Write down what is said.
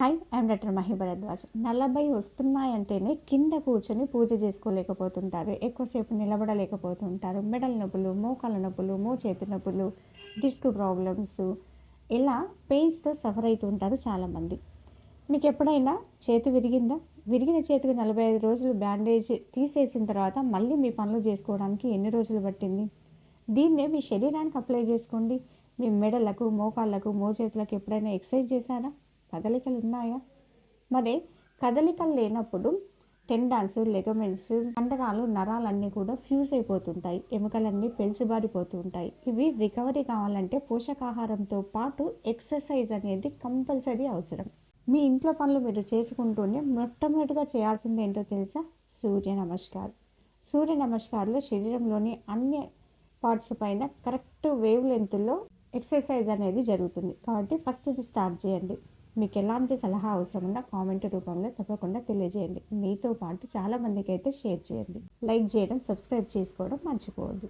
Hi, I'm doctor Mahi Bharadwaj. నలభై వస్తున్నాయంటేనే కింద కూర్చొని పూజ చేసుకోలేకపోతుంటారు, ఎక్కువసేపు నిలబడలేకపోతుంటారు. మెడల నొప్పులు, మోకాళ్ళ నొప్పులు, మోచేతి నొప్పులు, డిస్క్ ప్రాబ్లమ్స్, ఇలా పెయిన్స్తో సఫర్ అవుతూ ఉంటారు చాలామంది. మీకు ఎప్పుడైనా చేతి విరిగిందా? విరిగిన చేతికి 45 రోజులు బ్యాండేజ్ తీసేసిన తర్వాత మళ్ళీ మీ పనులు చేసుకోవడానికి ఎన్ని రోజులు పట్టింది? దీన్నే మీ శరీరానికి అప్లై చేసుకోండి. మీ మెడలకు, మోకాళ్ళకు, మోచేతులకు ఎప్పుడైనా ఎక్సర్సైజ్ చేశారా? కదలికలు ఉన్నాయా? మరి కదలికలు లేనప్పుడు టెండాన్స్, లెగమెంట్స్, కండరాలు, నరాలన్నీ కూడా ఫ్యూజ్ అయిపోతుంటాయి, ఎముకలన్నీ పెంచుబారిపోతూ ఉంటాయి. ఇవి రికవరీ కావాలంటే పోషకాహారంతో పాటు ఎక్సర్సైజ్ అనేది కంపల్సరీ అవసరం. మీ ఇంట్లో పనులు మీరు చేసుకుంటూనే మొట్టమొదటిగా చేయాల్సింది ఏంటో తెలుసా? సూర్య నమస్కారం. సూర్య నమస్కారంలో శరీరంలోని అన్ని పార్ట్స్ పైన కరెక్ట్ వేవ్ లెంత్లో ఎక్సర్సైజ్ అనేది జరుగుతుంది. కాబట్టి ఫస్ట్ ఇది స్టార్ట్ చేయండి. మీకు ఎలాంటి సలహా అవసరం ఉన్నా కామెంట్ రూపంలో తప్పకుండా తెలియజేయండి. మీతో పాటు చాలామందికి అయితే షేర్ చేయండి. లైక్ చేయడం, సబ్స్క్రైబ్ చేసుకోవడం మర్చిపోవద్దు.